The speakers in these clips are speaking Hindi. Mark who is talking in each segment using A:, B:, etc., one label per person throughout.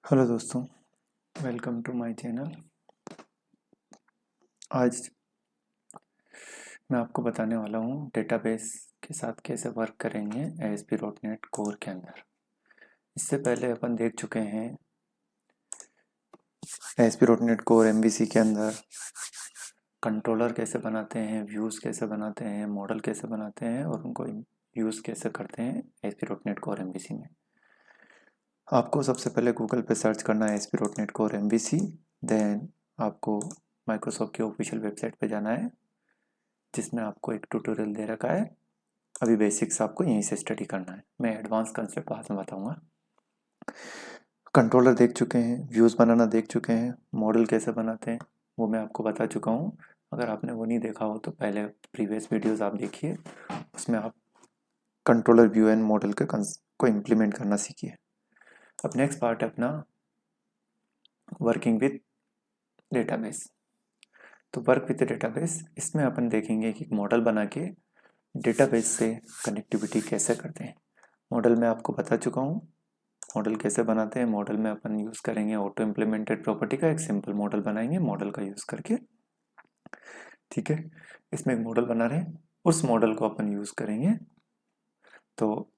A: हेलो दोस्तों, वेलकम टू माय चैनल। आज मैं आपको बताने वाला हूँ डेटाबेस के साथ कैसे वर्क करेंगे ASP.NET कोर के अंदर। इससे पहले अपन देख चुके हैं ASP.NET कोर MVC के अंदर कंट्रोलर कैसे बनाते हैं, व्यूज़ कैसे बनाते हैं, मॉडल कैसे बनाते हैं और उनको यूज़ कैसे करते हैं ASP.NET कोर MVC में। आपको सबसे पहले गूगल पे सर्च करना है ASP.NET कोर MVC, देन आपको माइक्रोसॉफ्ट की ऑफिशियल वेबसाइट पे जाना है जिसमें आपको एक ट्यूटोरियल दे रखा है। अभी बेसिक्स आपको यहीं से स्टडी करना है, मैं एडवांस कंसेप्ट बाद में बताऊंगा। कंट्रोलर देख चुके हैं, व्यूज़ बनाना देख चुके हैं, मॉडल कैसे बनाते हैं वो मैं आपको बता चुका हूँ। अगर आपने वो नहीं देखा हो तो पहले प्रीवियस वीडियोस आप देखिए, उसमें आप कंट्रोलर व्यू एंड मॉडल को इम्प्लीमेंट करना सीखिए। अब नेक्स्ट पार्ट है अपना वर्किंग विथ डेटाबेस। तो वर्क विथ डेटाबेस, इसमें अपन देखेंगे कि मॉडल बना के डेटाबेस से कनेक्टिविटी कैसे करते हैं। मॉडल में आपको बता चुका हूँ मॉडल कैसे बनाते हैं। मॉडल में अपन यूज़ करेंगे ऑटो इम्प्लीमेंटेड प्रॉपर्टी का एक सिंपल मॉडल बनाएंगे मॉडल का यूज़ करके। ठीक है, इसमें एक मॉडल बना रहे हैं, उस मॉडल को अपन यूज़ करेंगे। तो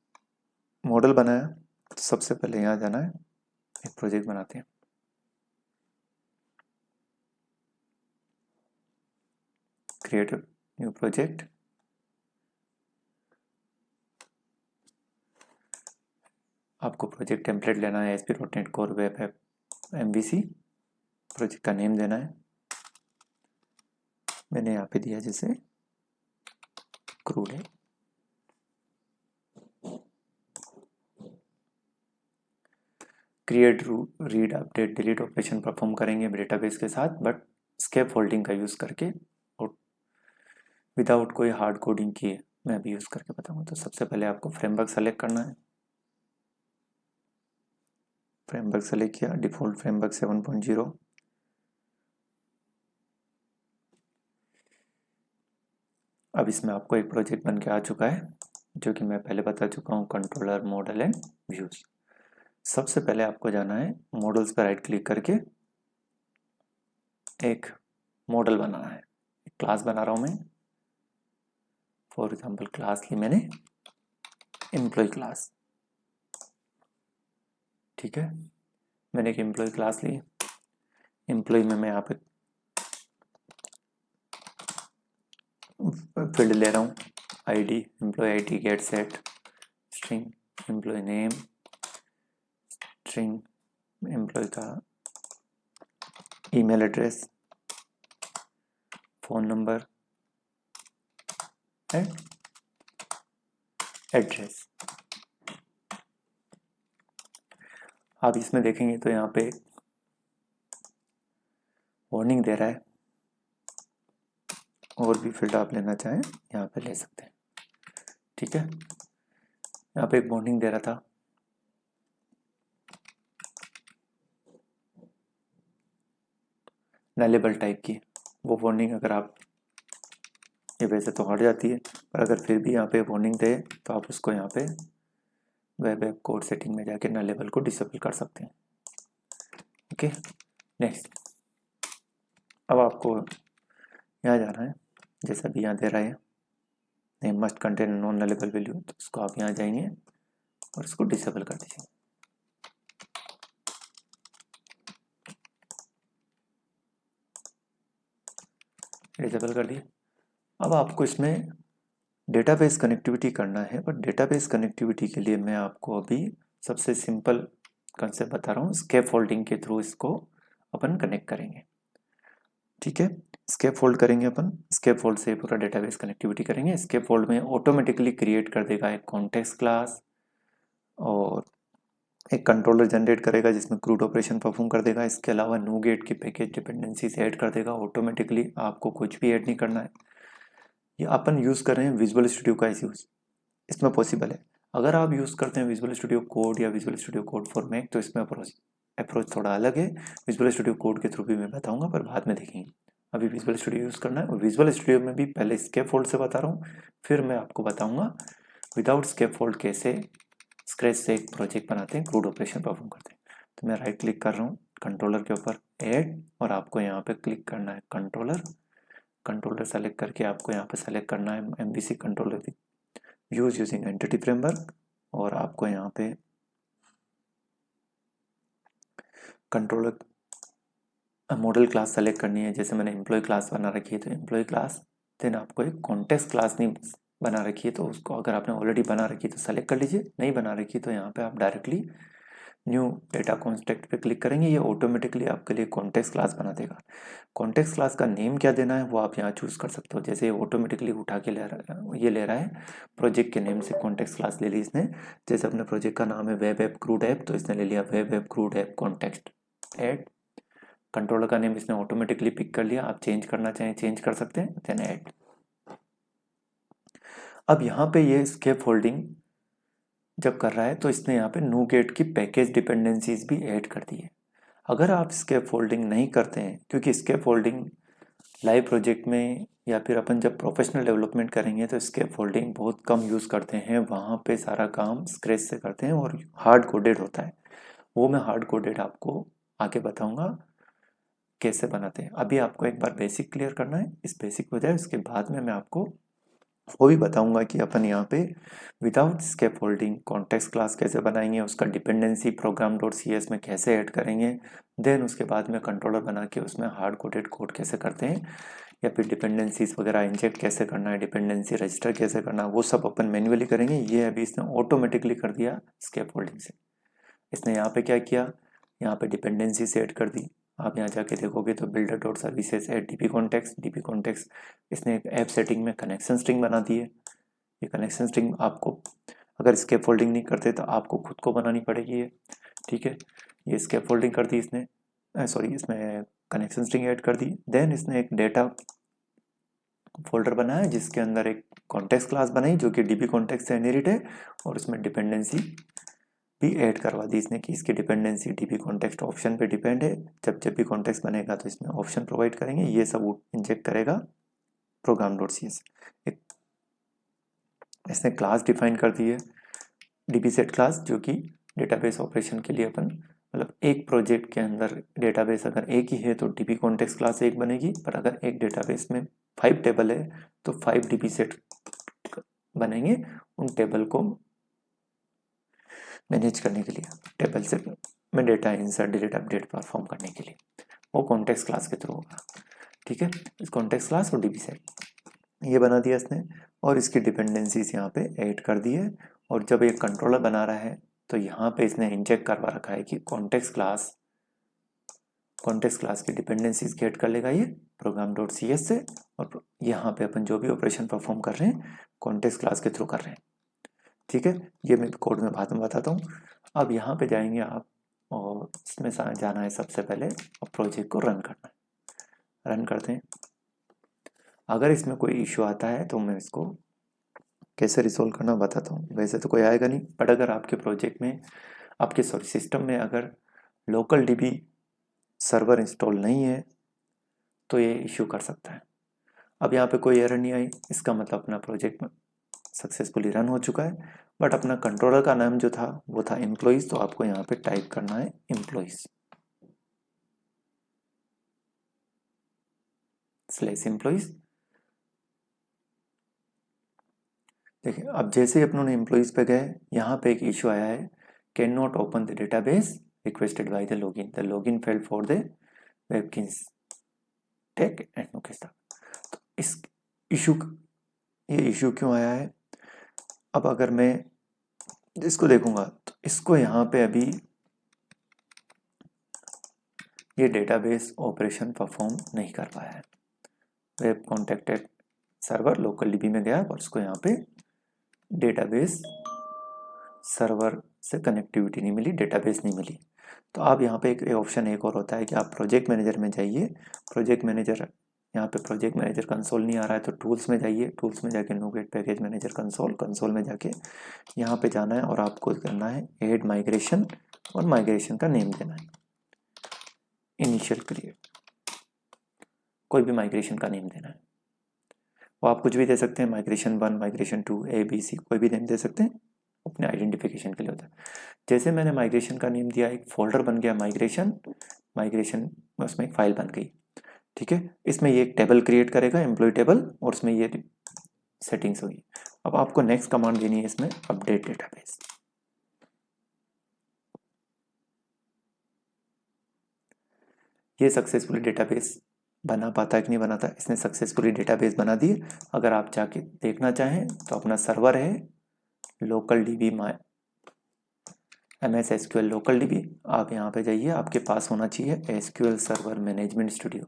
A: मॉडल बनाया तो सबसे पहले यहाँ जाना है, एक प्रोजेक्ट बनाते हैं। Create new project. आपको प्रोजेक्ट टेम्पलेट लेना है ASP.NET core web app MVC। Project का नेम देना है, मैंने यहाँ पे दिया जैसे क्रूड है। Create, read, update, delete operation perform करेंगे डेटाबेस के साथ, बट स्केप फोल्डिंग का यूज़ करके और विदाउट कोई हार्ड कोडिंग किए मैं अभी यूज़ करके बताऊंगा। तो सबसे पहले आपको फ्रेमवर्क सेलेक्ट करना है। फ्रेमवर्क सेलेक्ट किया, डिफ़ॉल्ट फ्रेमवर्क 7.0। अब इसमें आपको एक प्रोजेक्ट बन के आ चुका है जो कि मैं पहले बता चुका हूँ, कंट्रोलर, मॉडल एंड व्यूज़। सबसे पहले आपको जाना है मॉडल्स पर राइट क्लिक करके एक मॉडल बनाना है। एक क्लास बना रहा हूँ मैं, फॉर एग्जाम्पल क्लास ली मैंने एम्प्लॉय क्लास। ठीक है, मैंने एक एम्प्लॉय क्लास ली। एम्प्लॉय में मैं यहाँ पे फील्ड ले रहा हूँ ID, employee ID get set, string employee name, string employee का email address, phone number and address. आप इसमें देखेंगे तो यहाँ पे वार्निंग दे रहा है, और भी फील्ड आप लेना चाहें यहाँ पे ले सकते हैं। ठीक है, यहाँ पे एक वार्निंग दे रहा था नलेबल टाइप की। वो वार्निंग अगर आप, ये वैसे तो हट जाती है, पर अगर फिर भी यहाँ पे वार्निंग दे तो आप उसको यहाँ पे वेब ऐप कोड सेटिंग में जाके नलेबल को डिसेबल कर सकते हैं। Okay, next. अब आपको यहाँ जाना है, जैसा भी यहाँ दे रहा है name must contain non nullable value, तो उसको आप यहाँ जाएंगे और इसको डिसेबल कर दीजिए। डिसेबल कर दिए। अब आपको इसमें डेटाबेस कनेक्टिविटी करना है, पर डेटाबेस कनेक्टिविटी के लिए मैं आपको अभी सबसे सिंपल कंसेप्ट बता रहा हूँ। स्केप फोल्डिंग के थ्रू इसको अपन कनेक्ट करेंगे। ठीक है, स्केप फोल्ड करेंगे अपन, स्केप फोल्ड से पूरा डेटाबेस कनेक्टिविटी करेंगे। स्केप फोल्ड में ऑटोमेटिकली क्रिएट कर देगा एक कॉन्टेक्स्ट क्लास और एक कंट्रोलर जनरेट करेगा जिसमें क्रूड ऑपरेशन परफॉर्म कर देगा। इसके अलावा NuGet की पैकेज डिपेंडेंसीज ऐड कर देगा ऑटोमेटिकली, आपको कुछ भी ऐड नहीं करना है। ये अपन यूज़ कर रहे हैं विजुअल स्टूडियो का यूज़, इसमें पॉसिबल है। अगर आप यूज़ करते हैं विजुअल स्टूडियो कोड या visual studio code for Mac तो इसमें अप्रोच थोड़ा अलग है। विजुअल स्टूडियो कोड के थ्रू भी मैं बताऊंगा, पर बाद में देखेंगे। अभी विजुअल स्टूडियो यूज़ करना है, और विजुअल स्टूडियो में भी पहले स्केप फोल्ड से बता रहा हूँ, फिर मैं आपको बताऊंगा विदाउट स्केप फोल्ड कैसे स्क्रैच से एक प्रोजेक्ट बनाते हैं, क्रूड ऑपरेशन परफॉर्म करते हैं। तो मैं राइट क्लिक कर रहा हूँ कंट्रोलर के ऊपर, ऐड, और आपको यहाँ पे क्लिक करना है कंट्रोलर सेलेक्ट करके आपको यहाँ पे सेलेक्ट करना है MVC controller use using entity framework, और आपको यहाँ पे कंट्रोलर मॉडल क्लास सेलेक्ट करनी है। जैसे मैंने एम्प्लॉय क्लास बना रखी है तो एम्प्लॉय क्लास, देन आपको एक कॉन्टेक्स्ट क्लास नहीं बना रखी है तो उसको अगर आपने ऑलरेडी बना रखी है तो सेलेक्ट कर लीजिए, नहीं बना रखी तो यहाँ पे आप डायरेक्टली न्यू डेटा कॉन्टेक्ट पे क्लिक करेंगे, ये ऑटोमेटिकली आपके लिए कॉन्टेक्स्ट क्लास बना देगा। कॉन्टेक्स्ट क्लास का नेम क्या देना है वो आप यहाँ चूज कर सकते हो। जैसे ऑटोमेटिकली उठा के ले रहा है प्रोजेक्ट के नेम से कॉन्टेक्स्ट क्लास ले ली इसने। जैसे अपने प्रोजेक्ट का नाम है वेब ऐप क्रूड ऐप, तो इसने ले लिया web app crude app context add. Controller का नेम इसने ऑटोमेटिकली पिक कर लिया, आप चेंज करना चाहें चेंज कर सकते हैं, देन ऐड। अब यहाँ पे ये स्केप फोल्डिंग जब कर रहा है तो इसने यहाँ पे NuGet की पैकेज डिपेंडेंसीज भी ऐड कर दी है। अगर आप स्केप फोल्डिंग नहीं करते हैं, क्योंकि स्केप फोल्डिंग लाइव प्रोजेक्ट में या फिर अपन जब प्रोफेशनल डेवलपमेंट करेंगे तो स्केप फोल्डिंग बहुत कम यूज़ करते हैं, वहाँ पे सारा काम स्क्रैच से करते हैं और हार्ड कोडेड होता है। वो मैं हार्ड कोडेड आपको आगे बताऊंगा कैसे बनाते हैं। अभी आपको एक बार बेसिक क्लियर करना है, इस बेसिक हो जाए उसके बाद में मैं आपको वो भी बताऊंगा कि अपन यहाँ पे विदाउट स्कैफोल्डिंग कॉन्टेक्स्ट क्लास कैसे बनाएंगे, उसका डिपेंडेंसी program.cs में कैसे ऐड करेंगे, देन उसके बाद में कंट्रोलर बना के उसमें हार्ड कोडेड कोड कैसे करते हैं, या फिर डिपेंडेंसीज वगैरह इंजेक्ट कैसे करना है, डिपेंडेंसी रजिस्टर कैसे करना है, वो सब अपन मैन्युअली करेंगे। ये अभी इसने ऑटोमेटिकली कर दिया स्कैफोल्डिंग से। इसने यहाँ पे क्या किया, यहाँ पे डिपेंडेंसी से ऐड कर दी। आप यहाँ जाके देखोगे तो builder dot services add DP context इसने एक ऐप सेटिंग में कनेक्शन स्ट्रिंग बना दी है। ये कनेक्शन स्ट्रिंग आपको अगर स्कैफोल्डिंग नहीं करते तो आपको खुद को बनानी पड़ेगी ये, ठीक है। ये स्कैफोल्डिंग कर दी इसने, सॉरी इसमें कनेक्शन स्ट्रिंग ऐड कर दी। देन इसने एक डेटा फोल्डर बनाया जिसके अंदर एक कॉन्टेक्स्ट क्लास बनाई जो कि डीपी कॉन्टेक्स्ट से इनहेरिट है, और उसमें डिपेंडेंसी भी ऐड करवा दी इसने कि इसकी डिपेंडेंसी डीपी कॉन्टेक्स्ट ऑप्शन पे डिपेंड है। जब भी कॉन्टेक्स्ट बनेगा तो इसमें ऑप्शन प्रोवाइड करेंगे, ये सब इंजेक्ट करेगा program.cs। इसने क्लास डिफाइन कर दी है डीबी सेट क्लास, जो कि डेटाबेस ऑपरेशन के लिए अपन मतलब एक प्रोजेक्ट के अंदर डेटाबेस अगर एक ही है तो डीबी कॉन्टेक्स्ट क्लास एक बनेगी, पर अगर एक डेटाबेस में 5 टेबल है तो 5 डीबी सेट बनेंगे उन टेबल को मैनेज करने के लिए, टेबल से में data insert delete update perform करने के लिए, वो कॉन्टेक्स्ट क्लास के थ्रू होगा, ठीक है। इस कॉन्टेक्स्ट क्लास और डीबी सेट ये बना दिया इसने, और इसकी डिपेंडेंसीज यहाँ पे ऐड कर दी है। और जब एक कंट्रोलर बना रहा है तो यहाँ पे इसने इंजेक्ट करवा रखा है कि कॉन्टेक्स्ट क्लास की डिपेंडेंसीज गेट कर लेगा ये program.cs से, और यहाँ पे अपन जो भी ऑपरेशन परफॉर्म कर रहे हैं कॉन्टेक्स्ट क्लास के थ्रू कर रहे हैं, ठीक है। ये मैं कोड में बाद में बताता हूँ। अब यहाँ पे जाएंगे आप और इसमें जाना है सबसे पहले और प्रोजेक्ट को रन करना है। रन करते हैं। अगर इसमें कोई इश्यू आता है तो मैं इसको कैसे रिसोल्व करना बताता हूँ। वैसे तो कोई आएगा नहीं, बट अगर आपके प्रोजेक्ट में आपके सिस्टम में अगर लोकल डीबी सर्वर इंस्टॉल नहीं है तो ये इश्यू कर सकता है। अब यहाँ पे कोई एरर नहीं आई, इसका मतलब अपना प्रोजेक्ट सक्सेसफुली रन हो चुका है। बट अपना कंट्रोलर का नाम जो था वो था एम्प्लॉइज, तो आपको यहाँ पे टाइप करना है एम्प्लॉइज /एम्प्लॉइज। देखिए अब जैसे ही अपनों एम्प्लॉइज पे गए, यहाँ पे एक इश्यू आया है, can not open the database requested by the login failed for the webkins tech and नोकेस्टा। तो इस इशू ये इशू क्यों आया है, अब अगर मैं इसको देखूंगा तो इसको यहाँ पे अभी ये डेटाबेस ऑपरेशन परफॉर्म नहीं कर पाया है। Web contacted server local dB में गया और उसको यहाँ पे डेटाबेस सर्वर से कनेक्टिविटी नहीं मिली, डेटाबेस नहीं मिली। तो आप यहाँ पे एक ऑप्शन एक और होता है कि आप प्रोजेक्ट मैनेजर में जाइए, प्रोजेक्ट मैनेजर यहाँ पे प्रोजेक्ट मैनेजर कंसोल नहीं आ रहा है तो टूल्स में जाइए, टूल्स में जाके NuGet पैकेज मैनेजर कंसोल में जाके यहाँ पे जाना है और आपको करना है ऐड माइग्रेशन, और माइग्रेशन का नेम देना है इनिशियल क्रिएट, कोई भी माइग्रेशन का नेम देना है। वो आप कुछ भी दे सकते हैं, माइग्रेशन 1 माइग्रेशन 2 ABC कोई भी नेम दे सकते हैं। अपने आइडेंटिफिकेशन के लिए होता है। जैसे मैंने माइग्रेशन का नेम दिया, एक फोल्डर बन गया माइग्रेशन, माइग्रेशन उसमें एक फाइल बन गई, ठीक है। इसमें ये एक टेबल क्रिएट करेगा, एम्प्लॉय टेबल, और उसमें ये सेटिंग्स होगी। अब आपको नेक्स्ट कमांड देनी है इसमें, अपडेट डेटाबेस। ये सक्सेसफुली डेटाबेस बना पाता है कि नहीं बनाता, इसने सक्सेसफुली डेटाबेस बना दी। अगर आप जाके देखना चाहें तो अपना सर्वर है local dB MS SQL local dB, आप यहाँ पे जाइए, आपके पास होना चाहिए SQL सर्वर मैनेजमेंट स्टूडियो।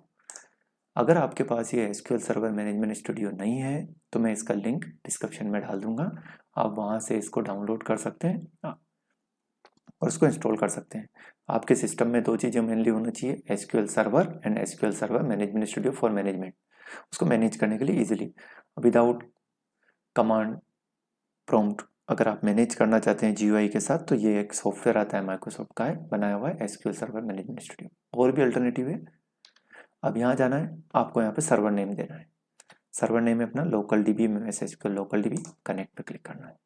A: अगर आपके पास ये SQL सर्वर मैनेजमेंट स्टूडियो नहीं है तो मैं इसका लिंक डिस्क्रिप्शन में डाल दूंगा, आप वहाँ से इसको डाउनलोड कर सकते हैं और उसको इंस्टॉल कर सकते हैं। आपके सिस्टम में दो चीज़ें मेनली होना चाहिए, SQL server and SQL server management studio for management, उसको मैनेज करने के लिए इजीली विदाउट कमांड प्रॉम्प्ट। अगर आप मैनेज करना चाहते हैं GUI के साथ तो ये एक सॉफ्टवेयर आता है, माइक्रोसॉफ्ट का है, बनाया हुआ है SQL सर्वर मैनेजमेंट स्टूडियो। और भी अल्टरनेटिव है। अब यहाँ जाना है, आपको यहाँ पे सर्वर नेम देना है, सर्वर नेम में अपना लोकल डीबी में SQL लोकल डीबी कनेक्ट पे क्लिक करना है।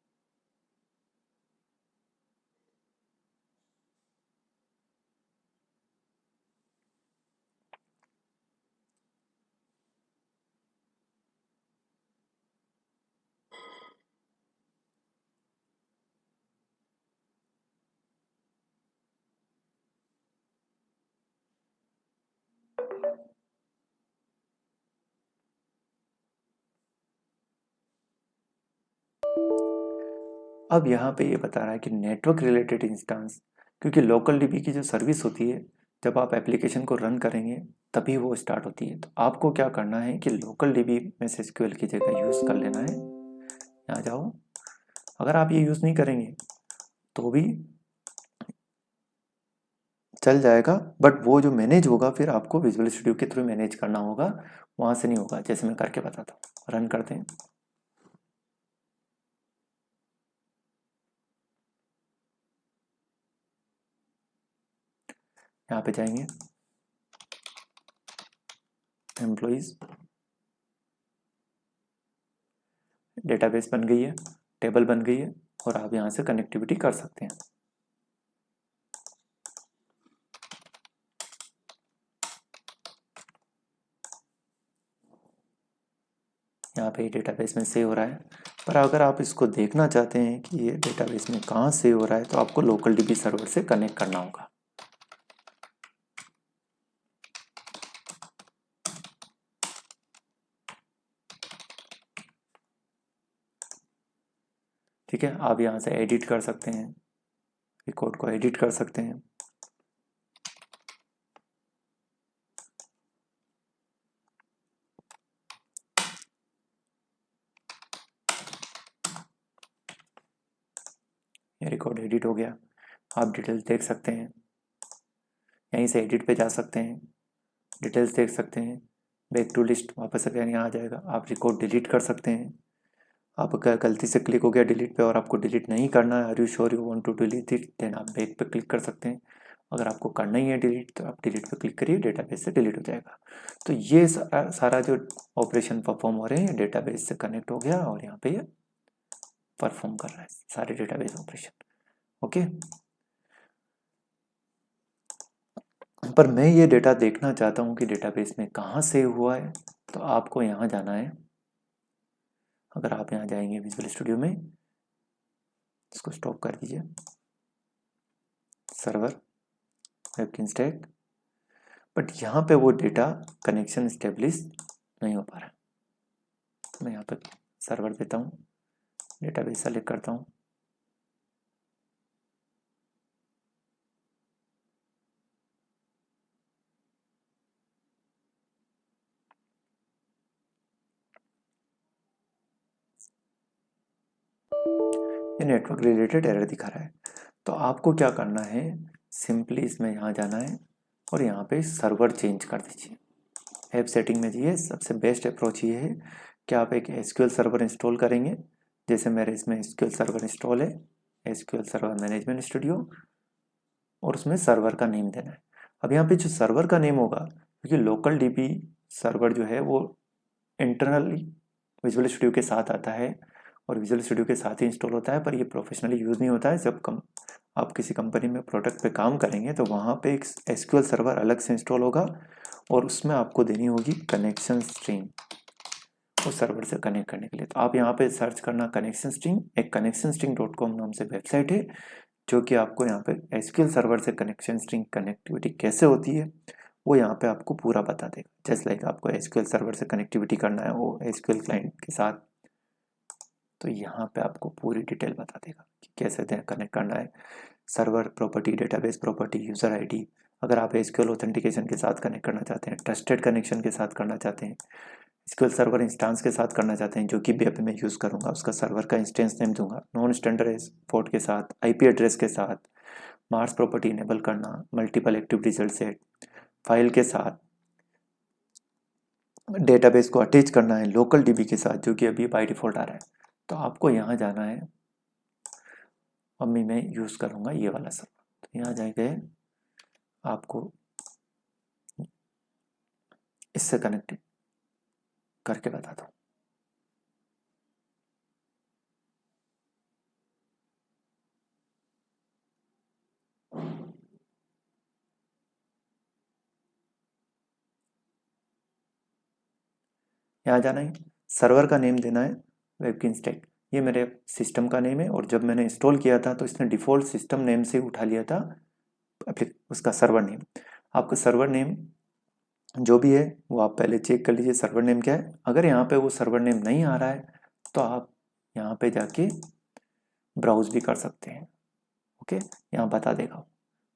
A: अब यहाँ पे ये बता रहा है कि नेटवर्क रिलेटेड इंस्टेंस, क्योंकि लोकल डीबी की जो सर्विस होती है जब आप एप्लीकेशन को रन करेंगे तभी वो स्टार्ट होती है। तो आपको क्या करना है कि लोकल डीबी में SQL की जगह यूज़ कर लेना है। यहाँ जाओ, अगर आप ये यूज़ नहीं करेंगे तो भी चल जाएगा, बट वो जो मैनेज होगा फिर आपको विजुअल स्टूडियो के थ्रू मैनेज करना होगा, वहाँ से नहीं होगा। जैसे मैं करके बताता हूँ, रन करते हैं। यहाँ पे जाएंगे, एम्प्लॉइज, डेटाबेस बन गई है, टेबल बन गई है, और आप यहाँ से कनेक्टिविटी कर सकते हैं। यहाँ पे डेटाबेस में सेव हो रहा है, पर अगर आप इसको देखना चाहते हैं कि ये डेटाबेस में कहाँ सेव हो रहा है तो आपको लोकल डीबी सर्वर से कनेक्ट करना होगा। ठीक है, आप यहाँ से एडिट कर सकते हैं, रिकॉर्ड को एडिट कर सकते हैं। ये रिकॉर्ड एडिट हो गया, आप डिटेल्स देख सकते हैं, यहीं से एडिट पे जा सकते हैं, डिटेल्स देख सकते हैं, बैक टू लिस्ट वापस अगर यहाँ आ जाएगा। आप रिकॉर्ड डिलीट कर सकते हैं। आप अगर गलती से क्लिक हो गया डिलीट पे और आपको डिलीट नहीं करना है, are you sure you want to delete it, then आप बैक पे क्लिक कर सकते हैं। अगर आपको करना ही है डिलीट तो आप डिलीट पे क्लिक करिए, डेटाबेस से डिलीट हो जाएगा। तो ये सारा जो ऑपरेशन परफॉर्म हो रहे हैं डेटाबेस से कनेक्ट हो गया और यहाँ पे ये परफॉर्म कर रहा है सारे डेटाबेस ऑपरेशन। ओके, पर मैं ये डेटा देखना चाहता हूँ कि डेटाबेस में कहाँ सेव हुआ है, तो आपको यहाँ जाना है। अगर आप यहाँ जाएंगे विजुअल स्टूडियो में, इसको स्टॉप कर दीजिए, सर्वर वेबकिन स्टैक, बट यहाँ पे वो डेटा कनेक्शन स्टेब्लिश नहीं हो पा रहा है। मैं यहाँ पे सर्वर देता हूँ, डेटाबेस सेलेक्ट करता हूँ, ये नेटवर्क रिलेटेड एरर दिखा रहा है। तो आपको क्या करना है, सिंपली इसमें यहाँ जाना है और यहाँ पे सर्वर चेंज कर दीजिए। ऐप सेटिंग में जाइए, सबसे बेस्ट अप्रोच ये है कि आप एक SQL सर्वर इंस्टॉल करेंगे। जैसे मेरे इसमें SQL सर्वर इंस्टॉल है, SQL सर्वर मैनेजमेंट स्टूडियो, और उसमें सर्वर का नेम देना है। अब यहाँ पे जो सर्वर का नेम होगा, क्योंकि लोकल डीबी सर्वर जो है वो इंटरनली विजुअल स्टूडियो के साथ आता है, और विजुअल स्टूडियो के साथ ही इंस्टॉल होता है, पर ये प्रोफेशनली यूज़ नहीं होता है। जब आप किसी कंपनी में प्रोडक्ट पे काम करेंगे तो वहाँ पे एक एसक्यूएल सर्वर अलग से इंस्टॉल होगा और उसमें आपको देनी होगी कनेक्शन स्ट्रिंग उस सर्वर से कनेक्ट करने के लिए। तो आप यहाँ पे सर्च करना कनेक्शन स्ट्रिंग, एक connectionstring.com नाम से वेबसाइट है जो कि आपको यहाँ पे एसक्यूएल सर्वर से कनेक्शन स्ट्रिंग कनेक्टिविटी कैसे होती है वो यहाँ पे आपको पूरा बता देगा। जस्ट लाइक आपको एसक्यूएल सर्वर से कनेक्टिविटी करना है वो एसक्यूएल क्लाइंट के साथ, तो यहाँ पे आपको पूरी डिटेल बता देगा कि कैसे कनेक्ट करना है। Server property, database property, user ID, अगर आप एसक्यूएल ऑथेंटिकेशन के साथ कनेक्ट करना चाहते हैं, ट्रस्टेड कनेक्शन के साथ करना चाहते हैं, एसक्यूएल सर्वर इंस्टेंस के साथ करना चाहते हैं जो कि वेब में यूज़ करूँगा, उसका सर्वर का इंस्टेंस नेम दूंगा, नॉन स्टैंडर्ड पोर्ट के साथ, आईपी एड्रेस के साथ, मार्स प्रॉपर्टी इनेबल करना, multiple active result set, file के साथ, डेटाबेस को अटैच करना है लोकल डीबी के साथ जो कि अभी बाय डिफ़ॉल्ट आ रहा है। तो आपको यहाँ जाना है, अम्मी मैं यूज़ करूँगा ये वाला सर्वर, तो यहाँ जाके आपको इससे कनेक्ट करके बताता हूँ। यहाँ जाना है, सर्वर का नेम देना है वेबकिंस्टैक, ये मेरे सिस्टम का नेम है और जब मैंने इंस्टॉल किया था तो इसने डिफ़ॉल्ट सिस्टम नेम से उठा लिया था उसका सर्वर नेम। आपका सर्वर नेम जो भी है वो आप पहले चेक कर लीजिए सर्वर नेम क्या है। अगर यहाँ पे वो सर्वर नेम नहीं आ रहा है तो आप यहाँ पे जाके ब्राउज भी कर सकते हैं। ओके, यहाँ बता देगा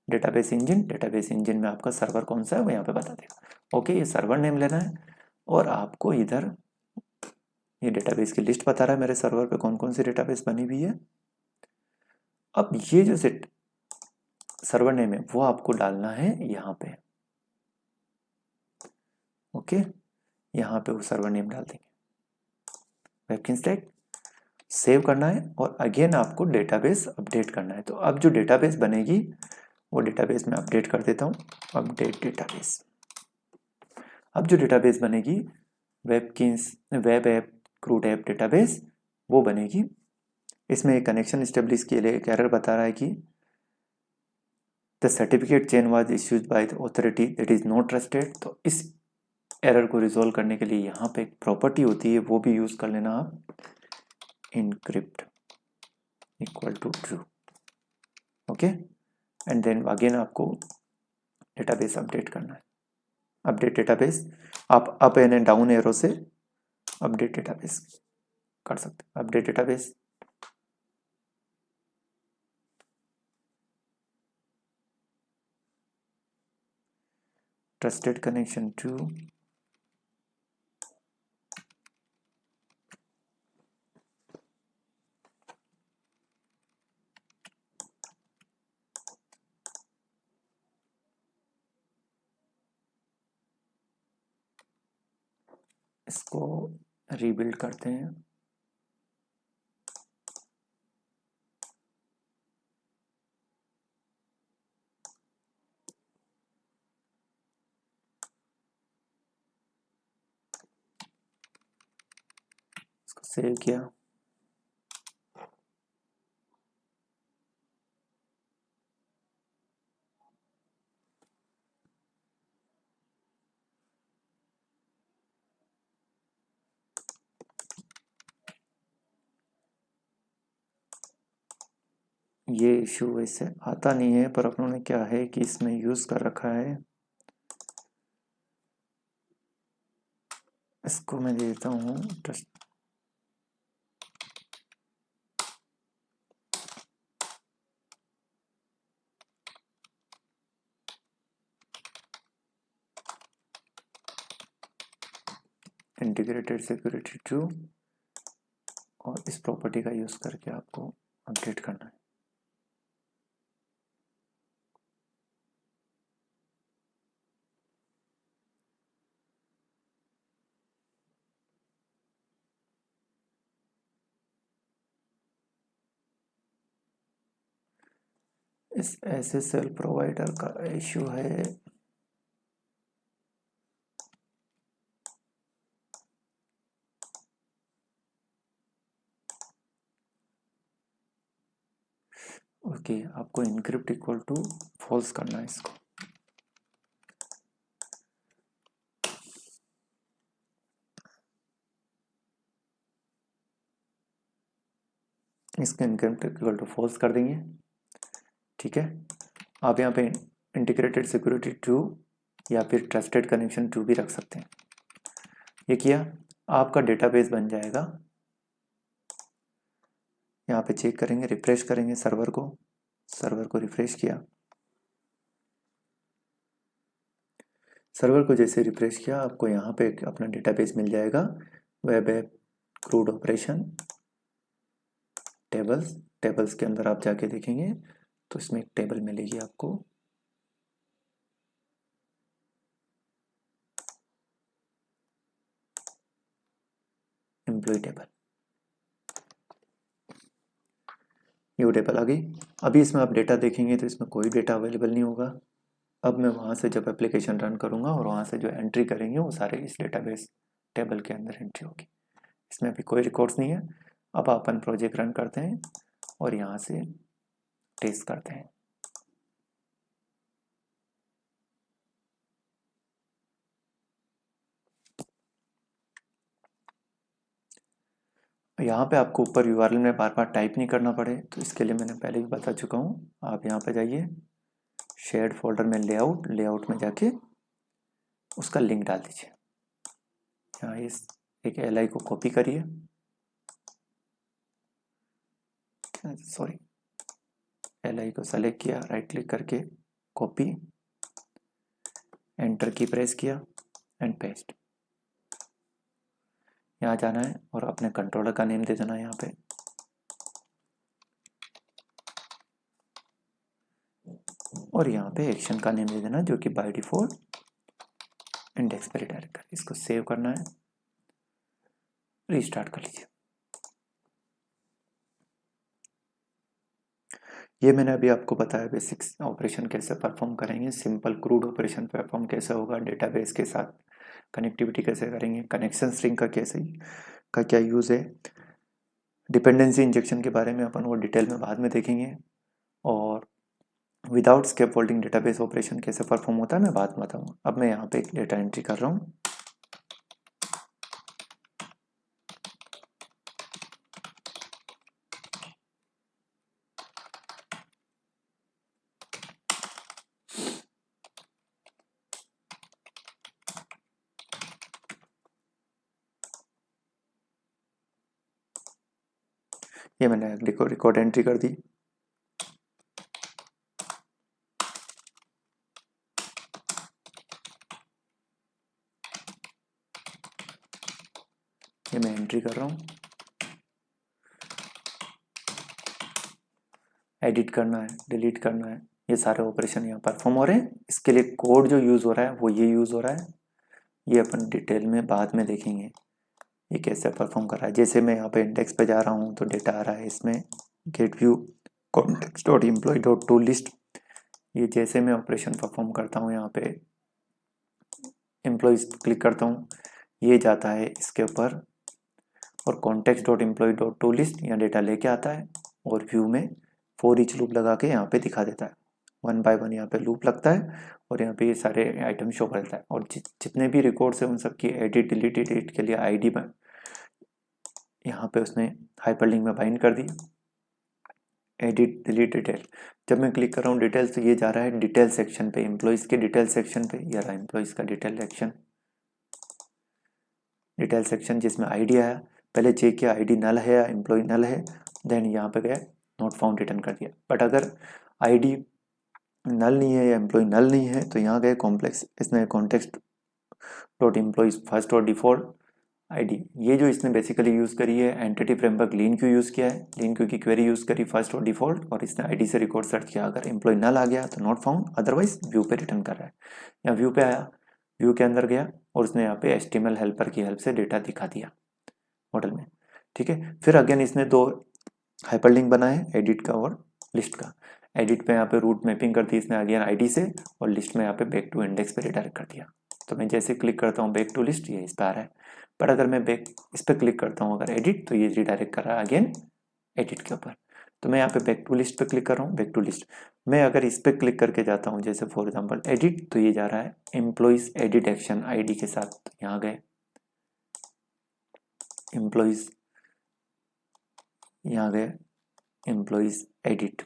A: डेटाबेस इंजन में आपका सर्वर कौन सा है वो यहाँ पे बता देगा। ओके, ये सर्वर नेम लेना है और आपको इधर ये डेटाबेस की लिस्ट बता रहा है मेरे सर्वर पे कौन कौन सी डेटाबेस बनी हुई है। अब ये जो सर्वर नेम है वो आपको डालना है यहाँ पे। ओके, यहाँ पे वो सर्वर नेम डाल देंगे, वेबकिंस्टैक सेव करना है और अगेन आपको डेटाबेस अपडेट करना है। तो अब जो डेटाबेस बनेगी वो डेटाबेस में अपडेट कर देता हूँ, अपडेट डेटाबेस। अब जो डेटाबेस बनेगी web app crude app database वो बनेगी। इसमें एक कनेक्शन स्टेब्लिश के लिए एक एरर बता रहा है कि the certificate chain was issued by the authority that is not trusted. तो इस एरर को रिजोल्व करने के लिए यहाँ पे एक प्रॉपर्टी होती है वो भी यूज कर लेना आप, encrypt equal to true. Okay, and then again आपको डेटाबेस अपडेट करना है। अपडेट डेटाबेस आप अप एंड डाउन एरो से अपडेट डेटाबेस कर सकते हैं। Update database trusted connection to इसको रीबिल्ड करते हैं। इसको सेव किया, ये इशू वैसे आता नहीं है पर अपनों ने क्या है कि इसमें यूज कर रखा है। इसको मैं दे देता हूँ ट्रस्ट इंटीग्रेटेड सिक्योरिटी टू और इस प्रॉपर्टी का यूज करके आपको अपडेट करना है। इस एसएसएल प्रोवाइडर का इशू है। ओके, आपको इनक्रिप्ट इक्वल टू फॉल्स करना है इसको। इसका इनक्रिप्ट इक्वल टू फॉल्स कर देंगे। ठीक है, आप यहाँ पे इंटीग्रेटेड सिक्योरिटी ट्रू या फिर ट्रस्टेड कनेक्शन ट्रू भी रख सकते हैं। ये किया, आपका डेटाबेस बन जाएगा। यहाँ पे चेक करेंगे, रिफ्रेश करेंगे सर्वर को रिफ्रेश किया। सर्वर को जैसे रिफ्रेश किया, आपको यहाँ पे अपना डेटाबेस मिल जाएगा। Web app crude operation tables के अंदर आप जाके देखेंगे तो इसमें एक टेबल मिलेगी आपको। एम्प्लॉय टेबल, ये टेबल आ गई। अभी इसमें आप डेटा देखेंगे तो इसमें कोई डेटा अवेलेबल नहीं होगा। अब मैं वहाँ से जब एप्लीकेशन रन करूँगा और वहाँ से जो एंट्री करेंगे वो सारे इस डेटाबेस टेबल के अंदर एंट्री होगी। इसमें अभी कोई रिकॉर्ड्स नहीं है। अब अपन प्रोजेक्ट रन करते हैं और यहाँ से टेस्ट करते हैं। यहाँ पे आपको ऊपर यूआरएल में बार बार टाइप नहीं करना पड़े, तो इसके लिए मैंने पहले भी बता चुका हूँ। आप यहाँ पे जाइए, शेयर्ड फोल्डर में लेआउट में जाके उसका लिंक डाल दीजिए। यहाँ इस एक एल को कॉपी करिए, सॉरी एल को सेलेक्ट किया, राइट क्लिक करके कॉपी, एंटर की प्रेस किया एंड पेस्ट। यहाँ जाना है और अपने कंट्रोलर का नेम दे देना है यहाँ पे। और यहाँ पे एक्शन का नेम दे देना जो कि बाय डिफॉल्ट इंडेक्स पे रिडायरेक्ट कर। इसको सेव करना है, रीस्टार्ट कर लीजिए। ये मैंने अभी आपको बताया बेसिक्स ऑपरेशन कैसे परफॉर्म करेंगे, सिंपल क्रूड ऑपरेशन परफॉर्म कैसे होगा, डेटाबेस के साथ कनेक्टिविटी कैसे करेंगे, कनेक्शन स्ट्रिंग का क्या यूज़ है, डिपेंडेंसी इंजेक्शन के बारे में अपन वो डिटेल में बाद में देखेंगे, और विदाउट स्कैफोल्डिंग डेटाबेस ऑपरेशन कैसे परफॉर्म होता है मैं बाद में बताऊँगा। अब मैं यहाँ पे एक डेटा एंट्री कर रहा हूँ। ये मैंने रिकॉर्ड एंट्री कर दी। ये मैं एंट्री कर रहा हूँ। एडिट करना है, डिलीट करना है, ये सारे ऑपरेशन यहाँ परफॉर्म हो रहे हैं। इसके लिए कोड जो यूज़ हो रहा है वो ये यूज़ हो रहा है। ये अपन डिटेल में बाद में देखेंगे ये कैसे परफॉर्म कर रहा है। जैसे मैं यहाँ पे इंडेक्स पे जा रहा हूँ तो डेटा आ रहा है इसमें gate view context dot employ dot to list. ये जैसे मैं ऑपरेशन परफॉर्म करता हूँ, यहाँ पे एम्प्लॉयज क्लिक करता हूँ, ये जाता है इसके ऊपर और context dot employ dot to list यहाँ डेटा लेके आता है और व्यू में फॉर ईच लूप लगा के यहाँ पे दिखा देता है। 1 बाय 1 यहाँ पे लूप लगता है और यहाँ पे ये सारे आइटम शो करता है। और जितने भी रिकॉर्ड्स हैं उन सब की एडिट डिलीट एडिट के लिए आईडी यहाँ पे उसने हाइपरलिंक में बाइंड कर दी। एडिट डिलीट डिटेल, जब मैं क्लिक कर रहा हूँ डिटेल्स तो ये जा रहा है डिटेल सेक्शन पे, एम्प्लॉयज़ के डिटेल सेक्शन पे। ये रहा एम्प्लॉयज़ का डिटेल सेक्शन जिसमें आईडी आया। पहले चेक किया आईडी नल है या एम्प्लॉय नल है, देन यहाँ पे गया नॉट फाउंड रिटर्न कर दिया। बट अगर आईडी नल नहीं है या एम्प्लॉय नल नहीं है तो यहाँ गए कॉम्प्लेक्स, इसने कॉन्टेक्स्ट डॉट एम्प्लॉयज फर्स्ट और डिफॉल्ट आईडी। ये जो इसने बेसिकली यूज़ करी है एंटिटी फ्रेमवर्क लीन क्यू यूज़ किया है, लीन क्यू की क्वेरी यूज़ करी फर्स्ट और डिफॉल्ट, और इसने आईडी से रिकॉर्ड सर्च किया। अगर एम्प्लॉय नल आ गया तो नॉट फाउंड, अदरवाइज व्यू पे रिटर्न कर रहा है। यहाँ व्यू पे आया, व्यू के अंदर गया और उसने यहाँ पे HTML हेल्पर की हेल्प से डेटा दिखा दिया मॉडल में। ठीक है, फिर अगेन इसने दो हाइपरलिंक बनाए, एडिट का और लिस्ट का। एडिट पे यहाँ पे रूट मैपिंग कर दी इसने अगेन आईडी से, और लिस्ट में यहाँ पे बैक टू इंडेक्स पे रिडायरेक्ट कर दिया। तो मैं जैसे क्लिक करता हूँ बैक टू लिस्ट, ये इस पर आ रहा है। बट अगर मैं बैक इस पर क्लिक करता हूँ अगर एडिट, तो ये रिडायरेक्ट कर रहा है अगेन एडिट के ऊपर। तो मैं यहाँ पे बैक टू लिस्ट पे क्लिक कर रहा हूँ, बैक टू लिस्ट। मैं अगर इस पे क्लिक करके जाता हूँ, जैसे फॉर एग्जांपल एडिट, तो ये जा रहा है एम्प्लॉइज एडिट एक्शन आईडी के साथ। तो यहाँ गए एम्प्लॉइज, यहाँ गए एम्प्लॉइज एडिट,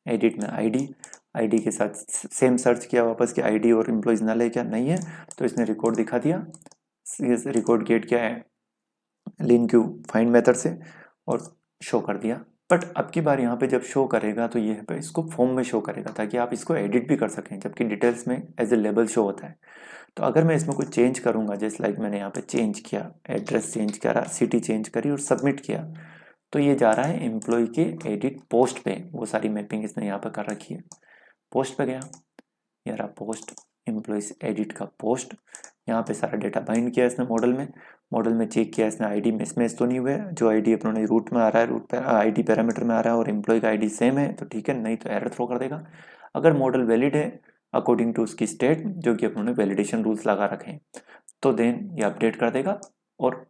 A: एडिट में आईडी के साथ सेम सर्च किया वापस कि आईडी और एम्प्लॉइज नल है क्या, नहीं है, तो इसने रिकॉर्ड दिखा दिया। रिकॉर्ड गेट क्या है, लीन क्यू फाइंड मेथड से, और शो कर दिया। बट अब की बार यहाँ पे जब शो करेगा तो ये पे इसको फॉर्म में शो करेगा, ताकि आप इसको एडिट भी कर सकें, जबकि डिटेल्स में एज ए लेबल शो होता है। तो अगर मैं इसमें कुछ चेंज करूँगा, जैसे लाइक मैंने यहाँ पे चेंज किया, एड्रेस चेंज करा, सिटी चेंज करी और सबमिट किया, तो ये जा रहा है एम्प्लॉय के एडिट पोस्ट पे। वो सारी मैपिंग इसने यहाँ पे कर रखी है। पोस्ट पे गया, ये रहा पोस्ट, एम्प्लॉइज एडिट का पोस्ट। यहाँ पे सारा डेटा बाइंड किया इसने मॉडल में चेक किया इसने, आईडी मिसमैच तो नहीं हुए, जो आईडी अपने रूट में आ रहा है, रूट पे आईडी पैरामीटर में आ रहा है और एम्प्लॉय का आईडी सेम है तो ठीक है, नहीं तो एरर थ्रो कर देगा। अगर मॉडल वैलिड है अकॉर्डिंग टू उसकी स्टेट, जो कि अपने वैलिडेशन रूल्स लगा रखे हैं, तो देन ये अपडेट कर देगा और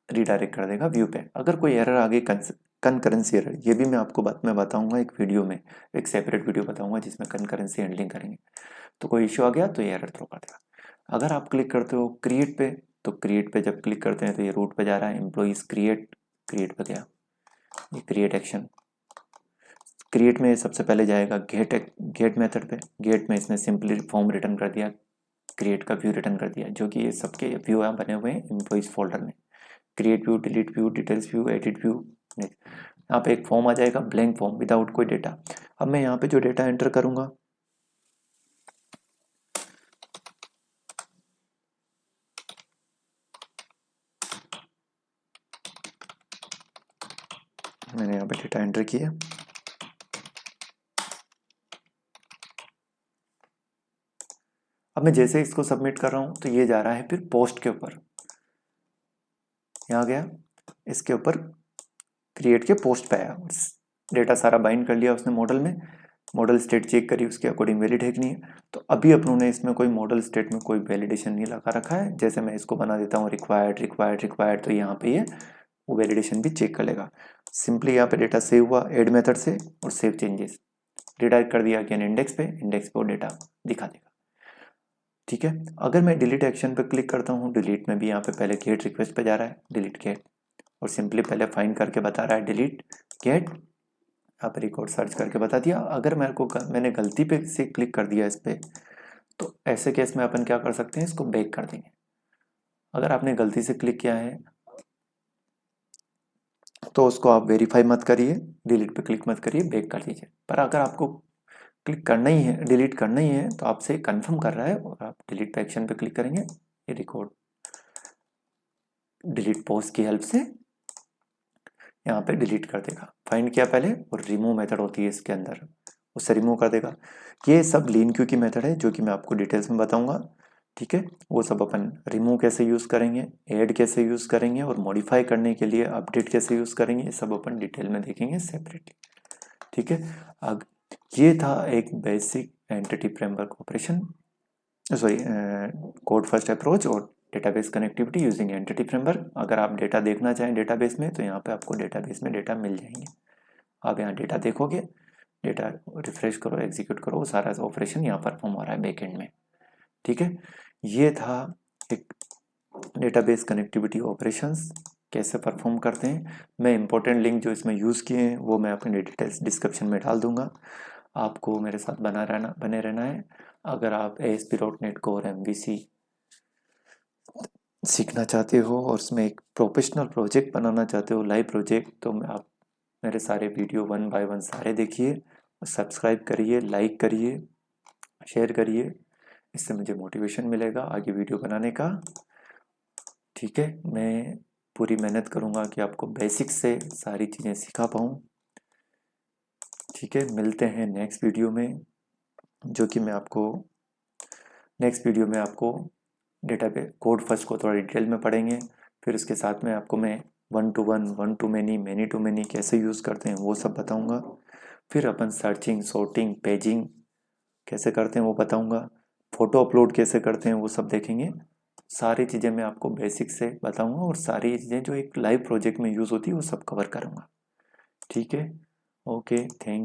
A: रिडायरेक्ट कर देगा व्यू पे। अगर कोई एरर आगे कनकरेंसी एरर, ये भी मैं आपको बाद में बताऊंगा एक वीडियो में, एक सेपरेट वीडियो बताऊंगा जिसमें कनकरेंसी हैंडलिंग करेंगे। तो कोई इश्यू आ गया तो ये एरर थ्रो कर देगा। अगर आप क्लिक करते हो क्रिएट पे, तो क्रिएट पे जब क्लिक करते हैं तो ये रूट पे जा रहा है, एम्प्लॉइज क्रिएट पे गया, ये क्रिएट एक्शन। क्रिएट में सबसे पहले जाएगा गेट मेथड पे। गेट में इसने सिंपली फॉर्म रिटर्न कर दिया, क्रिएट का व्यू रिटर्न कर दिया, जो कि ये सबके व्यू यहाँ बने हुए हैं एम्प्लॉइज फोल्डर में। Create view, delete view, details view, edit view. यहाँ पे एक फॉर्म आ जाएगा, ब्लैंक फॉर्म विदाउट कोई डेटा। अब मैं यहाँ पे जो डेटा एंटर करूंगा, मैंने यहाँ पे डेटा एंटर किया, अब मैं जैसे इसको सबमिट कर रहा हूँ तो ये जा रहा है फिर पोस्ट के ऊपर, यहाँ गया इसके ऊपर क्रिएट के पोस्ट पे आया, डेटा सारा बाइंड कर लिया उसने मॉडल में, मॉडल स्टेट चेक करी उसके अकॉर्डिंग वैलिड है कि नहीं है। तो अभी अपनों ने इसमें कोई मॉडल स्टेट में कोई वैलिडेशन नहीं लगा रखा है। जैसे मैं इसको बना देता हूँ रिक्वायर्ड, तो यहाँ पे ये वो वैलिडेशन भी चेक कर लेगा। सिंपली यहाँ पे डेटा सेव हुआ ऐड मेथड से और सेव चेंजेस रिडायरेक्ट कर दिया अगेन इंडेक्स पे वो डेटा दिखा देगा। ठीक है, अगर मैं डिलीट एक्शन पे क्लिक करता हूँ, डिलीट में भी यहाँ पे पहले गेट रिक्वेस्ट पे जा रहा है, डिलीट गेट, और सिंपली पहले फाइंड करके बता रहा है डिलीट गेट, यहाँ पे रिकॉर्ड सर्च करके बता दिया। अगर मैंने गलती पे से क्लिक कर दिया इस पे, तो ऐसे केस में अपन क्या कर सकते हैं, इसको बैक कर देंगे। अगर आपने गलती से क्लिक किया है तो उसको आप वेरीफाई मत करिए, डिलीट पे क्लिक मत करिए, बैक कर दीजिए। पर अगर आपको क्लिक करना ही है, डिलीट करना ही है, तो आपसे कंफर्म कर रहा है और आप डिलीट पे एक्शन पे क्लिक करेंगे, ये रिकॉर्ड डिलीट पोस्ट की हेल्प से यहाँ पे डिलीट कर देगा। फाइंड किया पहले और रिमूव मेथड होती है इसके अंदर, उससे रिमूव कर देगा। ये सब लीन क्यू की मेथड है जो कि मैं आपको डिटेल्स में बताऊंगा। ठीक है, वो सब अपन रिमूव कैसे यूज़ करेंगे, ऐड कैसे यूज़ करेंगे और मॉडिफाई करने के लिए अपडेट कैसे यूज़ करेंगे, ये सब अपन डिटेल में देखेंगे सेपरेटली। ठीक है, अब ये था एक basic entity framework operation, sorry code first approach और database connectivity using entity framework. अगर आप डेटा देखना चाहें डेटाबेस में, तो यहाँ पे आपको डेटाबेस में डेटा मिल जाएंगे। आप यहाँ डेटा देखोगे, डेटा रिफ्रेश करो, एग्जीक्यूट करो, वो सारा ऑपरेशन यहाँ परफॉर्म हो रहा है बैकएंड में। ठीक है, ये था एक डेटाबेस कनेक्टिविटी ऑपरेशंस कैसे परफॉर्म करते हैं। मैं इंपॉर्टेंट लिंक जो इसमें यूज़ किए हैं वो मैं अपने डिटेल्स डिस्क्रिप्शन में डाल दूंगा। आपको मेरे साथ बने रहना है। अगर आप ASP.NET Core MVC सीखना चाहते हो और उसमें एक प्रोफेशनल प्रोजेक्ट बनाना चाहते हो, लाइव प्रोजेक्ट, तो आप मेरे सारे वीडियो 1 बाय 1 सारे देखिए, सब्सक्राइब करिए, लाइक करिए, शेयर करिए, इससे मुझे मोटिवेशन मिलेगा आगे वीडियो बनाने का। ठीक है, मैं पूरी मेहनत करूँगा कि आपको बेसिक से सारी चीज़ें सिखा पाऊँ। ठीक है, मिलते हैं नेक्स्ट वीडियो में, जो कि मैं आपको नेक्स्ट वीडियो में आपको डेटाबेस कोड फर्स्ट को थोड़ा डिटेल में पढ़ेंगे, फिर उसके साथ में आपको मैं 1 to 1, 1 to many, many to many कैसे यूज़ करते हैं वो सब बताऊंगा। फिर अपन सर्चिंग, सॉर्टिंग, पेजिंग कैसे करते हैं वो बताऊंगा, फोटो अपलोड कैसे करते हैं वो सब देखेंगे। सारी चीज़ें मैं आपको बेसिक से बताऊंगा और सारी चीज़ें जो एक लाइव प्रोजेक्ट में यूज़ होती है वो सब कवर करूंगा। ठीक है, ओके, थैंक